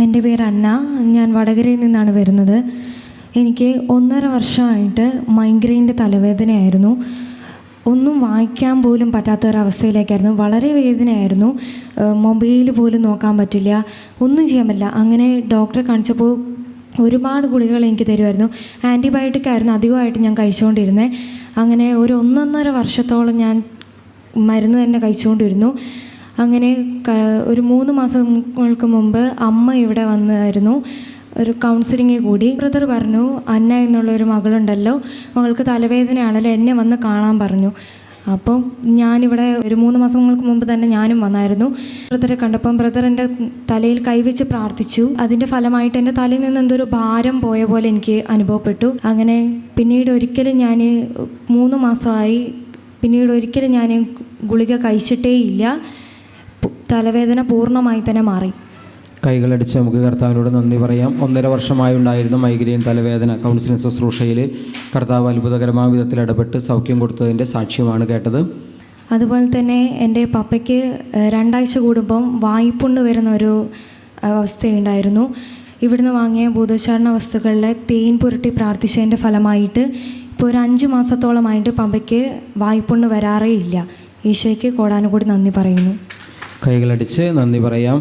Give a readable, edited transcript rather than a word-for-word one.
എൻ്റെ പേര് അന്ന. ഞാൻ വടകരയിൽ നിന്നാണ് വരുന്നത്. എനിക്ക് 1.5 വർഷമായിട്ട് മൈഗ്രെയിൻ്റെ തലവേദനയായിരുന്നു. ഒന്നും വായിക്കാൻ പോലും പറ്റാത്തൊരവസ്ഥയിലേക്കായിരുന്നു. വളരെ വേദനയായിരുന്നു. മൊബൈൽ പോലും നോക്കാൻ പറ്റില്ല, ഒന്നും ചെയ്യാൻ പറ്റില്ല. അങ്ങനെ ഡോക്ടറെ കാണിച്ചപ്പോൾ ഒരുപാട് ഗുളികകൾ എനിക്ക് തരുമായിരുന്നു. ആൻറ്റിബയോട്ടിക് ആയിരുന്നു അധികമായിട്ട് ഞാൻ കഴിച്ചുകൊണ്ടിരുന്നത്. അങ്ങനെ ഒരു 1.5 വർഷത്തോളം ഞാൻ മരുന്ന് തന്നെ കഴിച്ചുകൊണ്ടിരുന്നു. അങ്ങനെ ഒരു 3 മാസങ്ങൾക്ക് മുമ്പ് അമ്മ ഇവിടെ വന്നായിരുന്നു, ഒരു കൗൺസിലിങ്ങിൽ കൂടി. ബ്രദർ പറഞ്ഞു, അന്ന എന്നുള്ളൊരു മകളുണ്ടല്ലോ, മകൾക്ക് തലവേദനയാണല്ലോ, എന്നെ വന്ന് കാണാൻ പറഞ്ഞു. അപ്പോൾ ഞാനിവിടെ ഒരു 3 മാസങ്ങൾക്ക് മുമ്പ് തന്നെ ഞാനും വന്നായിരുന്നു. ബ്രദറെ കണ്ടപ്പം ബ്രദർ എൻ്റെ തലയിൽ കൈവച്ച് പ്രാർത്ഥിച്ചു. അതിൻ്റെ ഫലമായിട്ട് എൻ്റെ തലയിൽ നിന്ന് എന്തൊരു ഭാരം പോയ പോലെ എനിക്ക് അനുഭവപ്പെട്ടു. അങ്ങനെ പിന്നീട് ഒരിക്കലും ഞാൻ 3 മാസമായി ഞാൻ ഗുളിക കഴിച്ചിട്ടേയില്ല. തലവേദന പൂർണ്ണമായി തന്നെ മാറി. കൈകളടിച്ച് നമുക്ക് കർത്താവിനോട് നന്ദി പറയാം. 1.5 വർഷമായി ഉണ്ടായിരുന്ന മൈഗ്രെയിൻ തലവേദന കൗൺസിലിംഗ് ശുശ്രൂഷയിൽ കർത്താവ് അത്ഭുതകരമായ വിധത്തിൽ ഇടപെട്ട് സൗഖ്യം കൊടുത്തതിൻ്റെ സാക്ഷ്യമാണ് കേട്ടത്. അതുപോലെ തന്നെ എൻ്റെ പപ്പയ്ക്ക് 2 ആഴ്ച കൂടുമ്പം വായ്പുണ്ണ് വരുന്ന ഒരു അവസ്ഥയുണ്ടായിരുന്നു. ഇവിടുന്ന് വാങ്ങിയ ഭൂതോച്ചാരണ വസ്തുക്കളിലെ തേൻ പുരട്ടി പ്രാർത്ഥിച്ചതിൻ്റെ ഫലമായിട്ട് ഇപ്പോൾ ഒരു 5 മാസത്തോളമായിട്ട് പപ്പയ്ക്ക് വായ്പുണ്ണ് വരാറേ ഇല്ല. ഈശോയ്ക്ക് കോടാനുകൂടി നന്ദി പറയുന്നു. കൈകളടിച്ച് നന്ദി പറയാം.